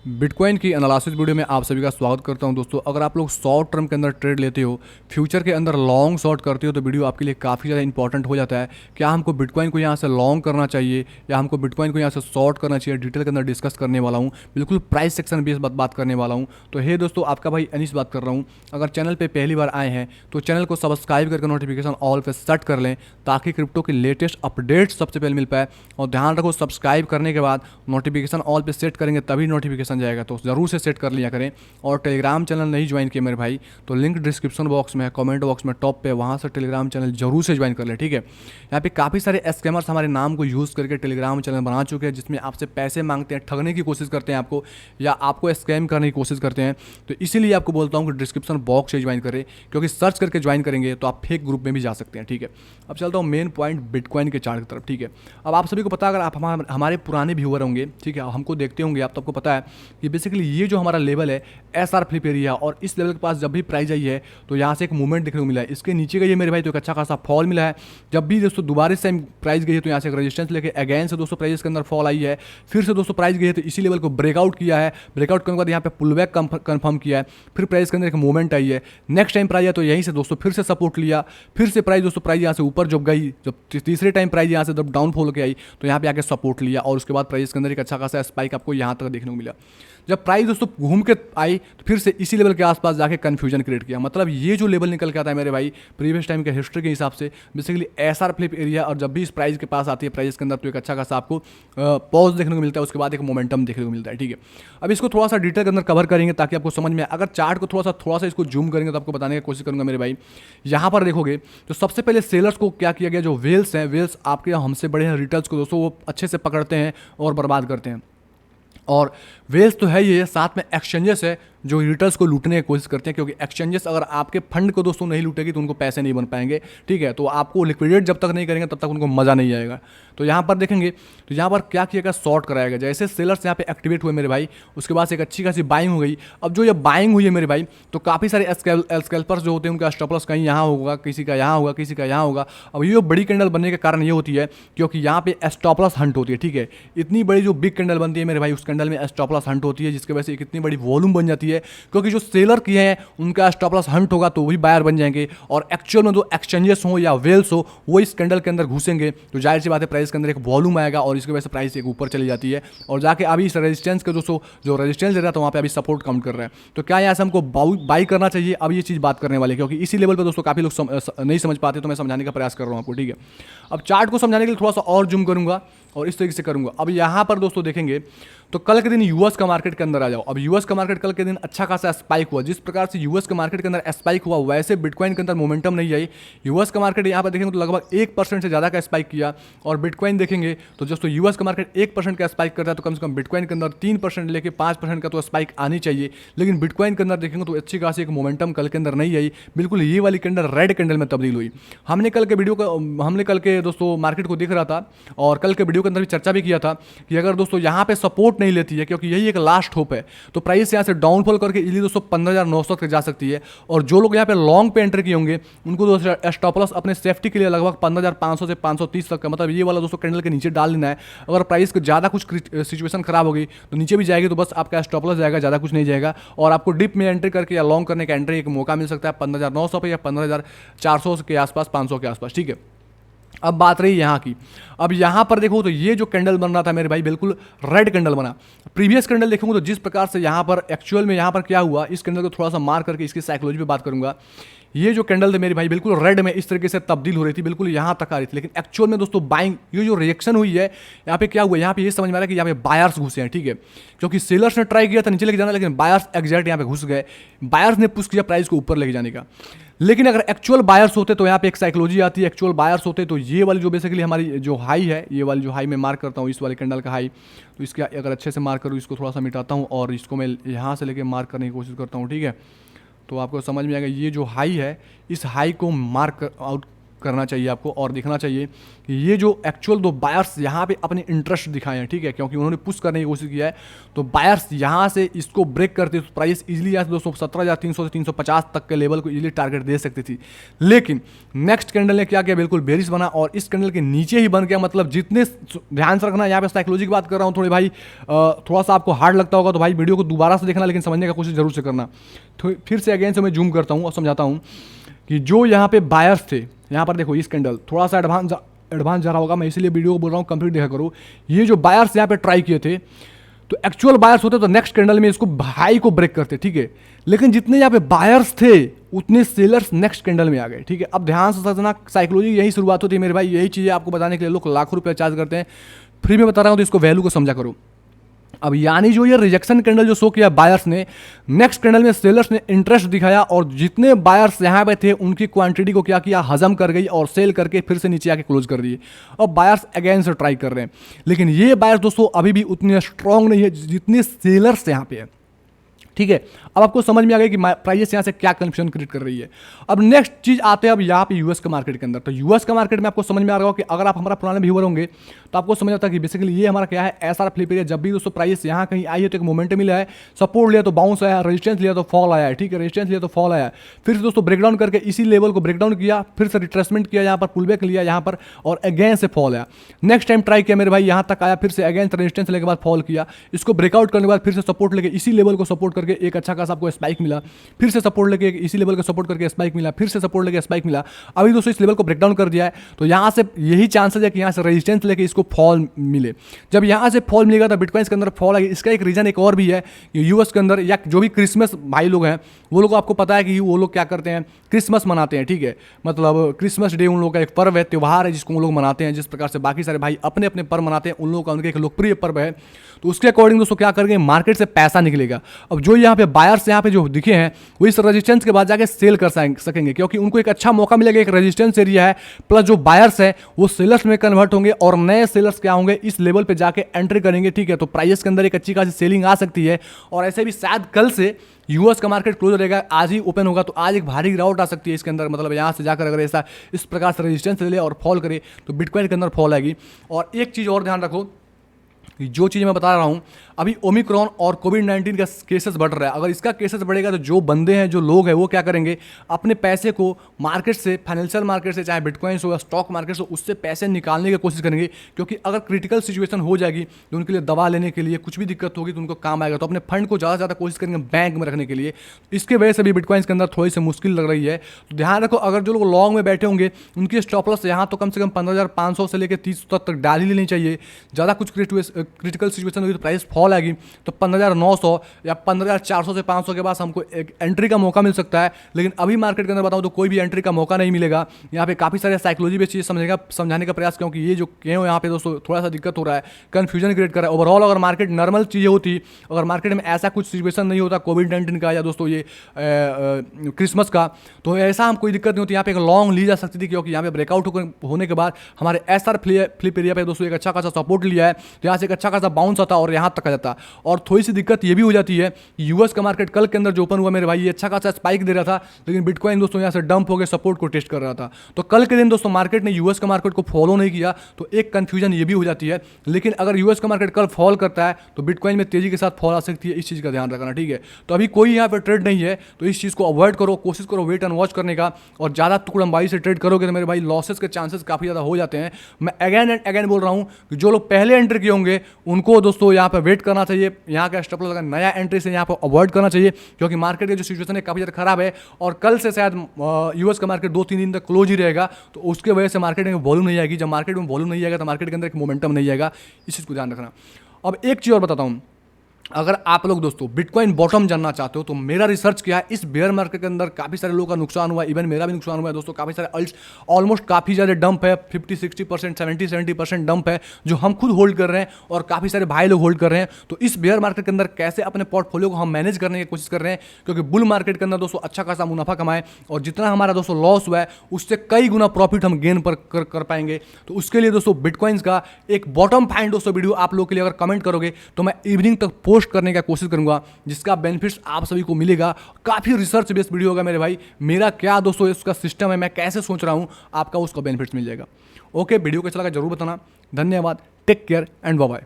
Bitcoin की analysis video में आप सभी का स्वागत करता हूं दोस्तों। अगर आप लोग शॉर्ट टर्म के अंदर ट्रेड लेते हो, फ्यूचर के अंदर लॉन्ग शॉर्ट करते हो, तो वीडियो आपके लिए काफ़ी ज़्यादा इंपॉर्टेंट हो जाता है। क्या हमको बिटकॉइन को यहाँ से लॉन्ग करना चाहिए या हमको बिटकॉइन को यहाँ से शॉर्ट करना चाहिए, डिटेल के अंदर डिस्कस करने वाला हूँ। बिल्कुल प्राइस सेक्शन बेस बात करने वाला हूँ। तो हे दोस्तों, आपका भाई अनीस बात कर रहा हूँ। अगर चैनल पर पहली बार आए हैं तो चैनल को सब्सक्राइब करके नोटिफिकेशन ऑल पे सेट कर लें, ताकि क्रिप्टो की लेटेस्ट अपडेट सबसे पहले मिल पाए। और ध्यान रखो, सब्सक्राइब करने के बाद नोटिफिकेशन ऑल पे सेट करेंगे तभी नोटिफिकेशन जाएगा, तो ज़रूर से सेट कर लिया करें। और टेलीग्राम चैनल नहीं ज्वाइन किए मेरे भाई, तो लिंक डिस्क्रिप्शन बॉक्स में है, कमेंट बॉक्स में टॉप पे, वहाँ से टेलीग्राम चैनल जरूर से ज्वाइन कर ले, ठीक है। यहाँ पे काफ़ी सारे स्कैमर्स हमारे नाम को यूज़ करके टेलीग्राम चैनल बना चुके हैं, जिसमें आपसे पैसे मांगते हैं, ठगने की कोशिश करते हैं आपको, या आपको स्कैम करने की कोशिश करते हैं। तो इसीलिए आपको बोलता हूँ कि डिस्क्रिप्शन बॉक्स से ज्वाइन करें, क्योंकि सर्च करके ज्वाइन करेंगे तो आप फेक ग्रुप में भी जा सकते हैं, ठीक है। अब चलता हूँ मेन पॉइंट बिटकॉइन के चार्ट की तरफ, ठीक है। अब आप सभी को पता है, अगर आप हमारे पुराने व्यूअर होंगे, ठीक है, हमको देखते होंगे आप, तो आपको पता है कि बेसिकली ये जो हमारा लेवल है एसआर फ्लिप एरिया, और इस लेवल के पास जब भी प्राइस आई है तो यहाँ से एक मूवमेंट देखने को मिला है। इसके नीचे गई है मेरे भाई तो एक अच्छा खासा फॉल मिला है। जब भी दोस्तों दोबारा से प्राइस गई है तो यहाँ से एक रेजिस्टेंस लेके अगेन से दोस्तों प्राइस के अंदर फॉल आई है। फिर से दोस्तों प्राइस गई है तो इसी लेवल को ब्रेकआउट किया है। ब्रेकआउट करने के बाद यहाँ पे पुल बैक कंफर्म किया है। फिर प्राइस के अंदर एक मूवमेंट आई है। नेक्स्ट टाइम प्राइस है तो यहीं से दोस्तों फिर से सपोर्ट लिया। फिर से प्राइस दोस्तों प्राइस यहाँ से ऊपर जब गई, जब तीसरे टाइम प्राइस यहाँ से जब डाउनफॉल होकर आई तो यहाँ पे आके सपोर्ट लिया, और उसके बाद प्राइस के अंदर एक अच्छा खासा स्पाइक आपको यहाँ तक देखने को मिला। जब प्राइस दोस्तों घूम के आई तो फिर से इसी लेवल के आसपास जाके कंफ्यूजन क्रिएट किया। मतलब ये जो लेवल निकल के आता है मेरे भाई प्रीवियस टाइम के हिस्ट्री के हिसाब से, बेसिकली एसआर फ्लिप एरिया, और जब भी इस प्राइस के पास आती है प्राइस के अंदर तो एक अच्छा खासा आपको पॉज देखने को मिलता है, उसके बाद एक मोमेंटम देखने को मिलता है, ठीक है। अब इसको थोड़ा सा डिटेल के अंदर कवर करेंगे ताकि आपको समझ में आए। अगर चार्ट को थोड़ा सा इसको जूम करेंगे तो आपको बताने की कोशिश करूंगा मेरे भाई। यहाँ पर देखोगे तो सबसे पहले सेलर्स को क्या किया गया, जो वेल्स हैं, वेल्स आपके हमसे बड़े हैं रिटेल्स को दोस्तों, वो अच्छे से पकड़ते हैं और बर्बाद करते हैं। और वेल्स तो है ये, साथ में एक्सचेंजेस है जो रिटर्स को लूटने की कोशिश करते हैं, क्योंकि एक्सचेंजेस अगर आपके फंड को दोस्तों नहीं लूटेगी तो उनको पैसे नहीं बन पाएंगे, ठीक है। तो आपको लिक्विडेट जब तक नहीं करेंगे तब तक उनको मज़ा नहीं आएगा। तो यहाँ पर देखेंगे तो यहाँ पर क्या किया गया, शॉर्ट कराया गया। जैसे सेलर्स यहाँ पे एक्टिवेट हुए मेरे भाई, उसके बाद से एक अच्छी खासी बाइंग हो गई। अब जो ये बाइंग हुई है मेरे भाई, तो काफ़ी सारे स्कैल्पर्स जो होते हैं उनका स्टॉप लॉस कहीं यहाँ होगा, किसी का यहाँ होगा, किसी का यहाँ होगा। अब ये बड़ी कैंडल बनने के कारण ये होती है क्योंकि यहाँ पे स्टॉप लॉस हंट होती है, ठीक है। इतनी बड़ी जो बिग कैंडल बनती है मेरे भाई, उस कैंडल में स्टॉप लॉस हंट होती है, जिसकी वजह से कितनी बड़ी वॉल्यूम बन जाती है, क्योंकि जो सेलर किए हैं उनका स्टॉप लॉस हंट होगा तो वही बायर बन जाएंगे, और एक्चुअल में जो एक्सचेंजेस हो या वेल्स हो वो इस कैंडल के अंदर घुसेंगे, तो जाहिर सी बात है प्राइस के अंदर एक वॉल्यूम आएगा, और इसकी वजह से प्राइस एक ऊपर चली जाती है, और जाके अभी इस रेजिस्टेंस के दोस्तों जो रेजिस्टेंस दे रहा था वहाँ पे अभी सपोर्ट काउंट कर रहा है। तो क्या यहाँ से हमको बाई करना चाहिए, अब ये चीज़ बात करने वाले, क्योंकि इसी लेवल पर दोस्तों काफ़ी लोग नहीं समझ पाते, तो मैं समझाने का प्रयास कर रहा हूँ आपको, ठीक है। अब चार्ट को समझाने के लिए थोड़ा सा और जूम करूँगा और इस तरीके से करूँगा। अब यहाँ पर दोस्तों देखेंगे तो कल के दिन यूएस का मार्केट के अंदर आ जाओ। अब यूएस का मार्केट कल के दिन अच्छा खासा स्पाइक हुआ। जिस प्रकार से यूएस के मार्केट के अंदर स्पाइक हुआ, वैसे बिटकॉइन के अंदर मोमेंटम नहीं आई। यूएस का मार्केट यहाँ पर देखेंगे तो लगभग 1% से ज़्यादा का स्पाइक किया, और बिटकॉइन देखेंगे तो दोस्तों यूएस का मार्केट 1% का स्पाइक करता है, तो कम से कम बिटकॉइन के अंदर 3% लेके 5% का तो स्पाइक आनी चाहिए। लेकिन बिटकॉइन के अंदर देखेंगे तो अच्छी खासी एक मोमेंटम कल के अंदर नहीं आई। बिल्कुल ये वाली कैंडल रेड कैंडल में तब्दील हुई। हमने कल के दोस्तों मार्केट को देख रहा था, और कल के वीडियो के अंदर भी चर्चा भी किया था कि अगर दोस्तों यहाँ पे सपोर्ट नहीं लेती है, क्योंकि यही एक लास्ट होप है, तो प्राइस यहाँ से डाउनफॉल करके इजीली दोस्तों 15,900 तक जा सकती है। और जो लोग यहाँ पे लॉन्ग पे एंटर किए होंगे उनको दोस्तों स्टॉप लॉस अपने सेफ्टी के लिए लगभग 15,500 से 530 तक का, मतलब ये वाला दोस्तों कैंडल के नीचे डाल लेना है। अगर प्राइस को ज़्यादा कुछ सिचुएशन खराब होगी तो नीचे भी जाएगी, तो बस आपका स्टॉप लॉस जाएगा, ज़्यादा कुछ नहीं जाएगा, और आपको डिप में एंट्री करके या लॉन्ग करने का एंट्री एक मौका मिल सकता है 15,900 पे या 15,400 के आसपास, 500 के आसपास, ठीक है। अब बात रही यहाँ की। अब यहाँ पर देखो तो ये जो कैंडल बन रहा था मेरे भाई, बिल्कुल रेड कैंडल बना। प्रीवियस कैंडल देखोगे तो जिस प्रकार से यहाँ पर एक्चुअल में यहाँ पर क्या हुआ, इस कैंडल को थोड़ा सा मार करके इसकी साइकोलॉजी पे बात करूंगा। ये जो कैंडल थे मेरे भाई बिल्कुल रेड में इस तरीके से तब्दील हो रही थी, बिल्कुल यहाँ तक आ रही थी, लेकिन एक्चुअल में दोस्तों बाइंग, ये जो रिएक्शन हुई है यहाँ पे क्या हुआ, यहाँ पे ये समझ में आ रहा है कि यहाँ पे बायर्स घुसे हैं, ठीक है। क्योंकि सेलर्स ने ट्राई किया था नीचे लेके जाना, लेकिन बायर्स एग्जैक्ट यहाँ पे घुस गए। बायर्स ने पुश किया प्राइस को ऊपर लेके जाने का। लेकिन अगर एक्चुअल बायर्स होते तो यहाँ पे एक साइकोलॉजी आती है, एक्चुअल बायर्स होते तो ये वाली जो बेसिकली हमारी जो हाई है, ये वाली जो हाई मैं मार्क करता हूँ, इस वाले कैंडल का हाई, तो इसके अगर अच्छे से मार्क करूँ, इसको थोड़ा सा मिटाता हूँ और इसको मैं यहाँ से लेके मार्क करने की कोशिश करता हूँ, ठीक है। तो आपको समझ में आएगा ये जो हाई है, इस हाई को मार्क आउट करना चाहिए आपको और देखना चाहिए कि ये जो एक्चुअल दो बायर्स यहाँ पे अपने इंटरेस्ट दिखाए हैं, ठीक है, क्योंकि उन्होंने पुश करने की कोशिश किया है। तो बायर्स यहाँ से इसको ब्रेक करते तो प्राइस इजीली यहाँ से 217,300 से 350 तक के लेवल को इजीली टारगेट दे सकती थी। लेकिन नेक्स्ट कैंडल ने क्या किया, बिल्कुल बेरिश बना और इस कैंडल के नीचे ही बन गया। मतलब जितने, ध्यान से रखना, यहाँ पे साइकोलॉजी की बात कर रहा हूँ थोड़ी भाई, थोड़ा सा आपको हार्ड लगता होगा तो भाई वीडियो को दोबारा से देखना, लेकिन समझने का कोशिश जरूर से करना। तो फिर से अगेन से मैं जूम करता हूँ और समझाता हूँ कि जो यहाँ पे बायर्स थे, यहाँ पर देखो इस कैंडल थोड़ा सा एडवांस जा रहा होगा, मैं इसीलिए वीडियो को बोल रहा हूँ कंप्लीट देखा करो। ये जो बायर्स यहाँ पे ट्राई किए थे, तो एक्चुअल बायर्स होते तो नेक्स्ट कैंडल में इसको हाई को ब्रेक करते, ठीक है, लेकिन जितने यहाँ पे बायर्स थे उतने सेलर्स नेक्स्ट कैंडल में आ गए, ठीक है। अब ध्यान से समझना, साइकोलॉजी यही शुरुआत होती है मेरे भाई, यही चीज़ें आपको बताने के लिए लोग लाखों रुपये चार्ज करते हैं, फ्री में बता रहा हूँ तो इसको वैल्यू को समझा करो। अब यानी जो ये रिजेक्शन कैंडल जो शो किया बायर्स ने, नेक्स्ट कैंडल में सेलर्स ने इंटरेस्ट दिखाया और जितने बायर्स यहाँ पे थे उनकी क्वांटिटी को क्या किया, हजम कर गई और सेल करके फिर से नीचे आके क्लोज कर दिए। और बायर्स अगेन से ट्राई कर रहे हैं, लेकिन ये बायर्स दोस्तों अभी भी उतने स्ट्रांग नहीं है जितने सेलर्स यहाँ पे है, ठीक है। अब आपको समझ में आ गया कि प्राइस यहाँ से क्या कंफ्यूजन क्रिएट कर रही है। अब नेक्स्ट चीज आते हैं अब यहाँ पे यूएस के मार्केट के अंदर। तो यूएस का मार्केट में आपको समझ में आ रहा होगा कि अगर आप हमारा पुराने व्यूअर होंगे तो आपको समझ आता है कि बेसिकली ये हमारा क्या है, एसआर फ्लिप एरिया। जब भी दोस्तों प्राइस यहाँ कहीं आई है तो एक मोमेंटम मिला है, सपोर्ट लिया तो बाउंस आया, रेजिस्टेंस लिया तो फॉल आया है, ठीक है, रेजिस्टेंस लिया तो फॉल आया, फिर से दोस्तों ब्रेकडाउन करके इसी लेवल को ब्रेकडाउन किया, फिर से रिट्रेसमेंट किया, यहाँ पर पुलबैक लिया यहाँ पर और अगेन से फॉल आया। नेक्स्ट टाइम ट्राई किया मेरे भाई, यहाँ तक आया, फिर से अगेन से रेजिस्टेंस लेने के बाद फॉल किया, इसको ब्रेकआउट करने के बाद फिर से सपोर्ट लेके इसी लेवल को सपोर्ट करके एक अच्छा खासा आपको स्पाइक मिला, फिर से सपोर्ट लेके इसी लेवल को सपोर्ट करके स्पाइक मिला, फिर से सपोर्ट लेके स्पाइक मिला। अभी दोस्तों इस लेवल को ब्रेकडाउन कर दिया है, तो यहाँ से यही चांसेस है कि यहाँ से रेजिस्टेंस लेके इसको फॉल मिले। जब यहाँ से फॉल मिलेगा तो बिटकॉइंस के अंदर फॉल आएगी। इसका एक रीजन एक और भी है कि यूएस के अंदर या जो भी क्रिसमस भाई लोग हैं वो लोग, आपको पता है कि वो लोग क्या करते हैं, क्रिसमस मनाते हैं, ठीक है, मतलब क्रिसमस डे उन लोगों का एक पर्व है, त्यौहार है जिसको वो लोग मनाते हैं। जिस प्रकार से बाकी सारे भाई अपने अपने पर्व मनाते हैं, उन लोगों का उनका एक लोकप्रिय पर्व है। तो उसके अकॉर्डिंग दोस्तों क्या करेंगे, मार्केट से पैसा निकलेगा। अब जो यहाँ पे बायर्स यहाँ पे जो दिखे हैं वो इस रेजिस्टेंस के बाद जाके सेल कर सकेंगे, क्योंकि उनको एक अच्छा मौका मिलेगा। एक रेजिस्टेंस एरिया है, प्लस जो बायर्स है वो सेलर्स में कन्वर्ट होंगे और नए सेलर्स क्या होंगे, इस लेवल पे जाके एंट्री करेंगे, ठीक है। तो प्राइस के अंदर एक अच्छी खासी सेलिंग आ सकती है। और ऐसे भी शायद कल से यूएस का मार्केट क्लोज रहेगा, आज ही ओपन होगा, तो आज एक भारी गिरावट आ सकती है इसके अंदर। मतलब यहाँ से जाकर अगर ऐसा इस प्रकार से रेजिस्टेंस ले ले और फॉल करे तो बिटकॉइन के अंदर फॉल आएगी। और एक चीज़ और ध्यान रखो, जो चीज़ मैं बता रहा हूँ, अभी ओमिक्रॉन और कोविड-19 का केसेस बढ़ रहा है। अगर इसका केसेस बढ़ेगा तो जो बंदे हैं, जो लोग हैं, वो क्या करेंगे, अपने पैसे को मार्केट से, फाइनेंशियल मार्केट से, चाहे बिटकॉइंस हो या स्टॉक मार्केट से, उससे पैसे निकालने की कोशिश करेंगे। क्योंकि अगर क्रिटिकल सिचुएशन हो जाएगी तो उनके लिए दवा लेने के लिए कुछ भी दिक्कत होगी तो उनको काम आएगा। तो अपने फंड को ज़्यादा से ज़्यादा कोशिश करेंगे बैंक में रखने के लिए। इसके वजह से भी बिटकॉइंस के अंदर थोड़ी सी मुश्किल लग रही है। तो ध्यान रखो, अगर जो लोग लॉन्ग में बैठे होंगे उनकी स्टॉप लॉस यहाँ तो कम से कम 15,500 से लेकर 30 तक डाल ही लेनी चाहिए। ज़्यादा कुछ क्रिटिकल सिचुएशन होगी तो प्राइस फॉल आएगी तो 15,900 या 15,400 से 500 के पास हमको एक एंट्री का मौका मिल सकता है। लेकिन अभी मार्केट के अंदर बताऊं तो कोई भी एंट्री का मौका नहीं मिलेगा। यहाँ पे काफ़ी सारे साइकोलॉजी बेस्ड चीज़ समझाने का प्रयास, क्योंकि ये जो क्यों यहाँ पे दोस्तों थोड़ा सा दिक्कत हो रहा है, कन्फ्यूजन क्रिएट कर रहा है। ओवरऑल अगर मार्केट नॉर्मल चीज़ें होती, अगर मार्केट में ऐसा कुछ सिचुएशन नहीं होता कोविड-19 का या दोस्तों ये क्रिसमस का, तो ऐसा हम कोई दिक्कत नहीं होती। यहाँ पे एक लॉन्ग ली जा सकती थी, क्योंकि यहाँ पे ब्रेकआउट होने के बाद हमारे एसआर फ्लिप एरिया पे दोस्तों एक अच्छा खासा सपोर्ट लिया है, तो यहाँ से एक अच्छा खासा बाउंस आता और यहाँ तक आ जाता। और थोड़ी सी दिक्कत ये भी हो जाती है, यूएस का मार्केट कल के अंदर जो ओपन हुआ मेरे भाई, ये अच्छा खासा स्पाइक दे रहा था, लेकिन बिटकॉइन दोस्तों यहाँ से डंप हो गए, सपोर्ट को टेस्ट कर रहा था। तो कल के दिन दोस्तों मार्केट ने यूएस का मार्केट को फॉलो नहीं किया, तो एक कंफ्यूजन ये भी हो जाती है। लेकिन अगर यूएस का मार्केट कल फॉल करता है तो बिटकॉइन में तेजी के साथ फॉल आ सकती है, इस चीज़ का ध्यान रखना, ठीक है। तो अभी कोई यहाँ पर ट्रेड नहीं है, तो इस चीज़ को अवॉइड करो, कोशिश करो वेट एंड वॉच करने का। और ज़्यादा टुकड़मबाजी से ट्रेड करोगे तो मेरे भाई लॉसेस के चांसेस काफ़ी ज़्यादा हो जाते हैं। मैं अगेन एंड अगेन बोल रहा हूँ कि जो लोग पहले एंट्री किए होंगे उनको दोस्तों यहाँ पर वेट करना चाहिए। यहाँ का स्टॉप लॉस नया एंट्री से यहाँ पर अवॉइड करना चाहिए, क्योंकि मार्केट की जो सिचुएशन है काफ़ी ज़्यादा खराब है। और कल से शायद यूएस का मार्केट 2-3 दिन तक क्लोज ही रहेगा, तो उसके वजह से मार्केट में वॉल्यूम नहीं आएगी। जब मार्केट में वॉल्यूम नहीं आएगा तो मार्केट के अंदर एक मोमेंटम नहीं आएगा, इस चीज़ को ध्यान रखना। अब एक चीज़ और बताता हूँ, अगर आप लोग दोस्तों बिटकॉइन बॉटम जानना चाहते हो तो मेरा रिसर्च किया है, इस बेयर मार्केट के अंदर काफ़ी सारे लोगों का नुकसान हुआ है, इवन मेरा भी नुकसान हुआ है दोस्तों। काफ़ी सारे अल्ट्स ऑलमोस्ट काफ़ी ज़्यादा डंप है, 50-60%, 70-70% डंप है, जो हम खुद होल्ड कर रहे हैं और काफ़ी सारे भाई लोग होल्ड कर रहे हैं। तो इस बेयर मार्केट के अंदर कैसे अपने पोर्टफोलियो को हम मैनेज करने की कोशिश कर रहे हैं, क्योंकि बुल मार्केट के अंदर दोस्तों अच्छा खासा मुनाफा कमाएं और जितना हमारा दोस्तों लॉस हुआ है उससे कई गुना प्रॉफिट हम गेन कर पाएंगे। तो उसके लिए दोस्तों बिटकॉइंस का एक बॉटम फाइंड दोस्तों वीडियो आप लोग के लिए अगर कमेंट करोगे तो मैं इवनिंग तक पोस्ट पोस्ट करने का कोशिश करूंगा, जिसका बेनिफिट्स आप सभी को मिलेगा। काफ़ी रिसर्च बेस्ड वीडियो होगा मेरे भाई। मेरा क्या दोस्तों इसका सिस्टम है, मैं कैसे सोच रहा हूँ, आपका उसका बेनिफिट्स मिल जाएगा। ओके, वीडियो कैसा लगा जरूर बताना। धन्यवाद, take care and bye bye.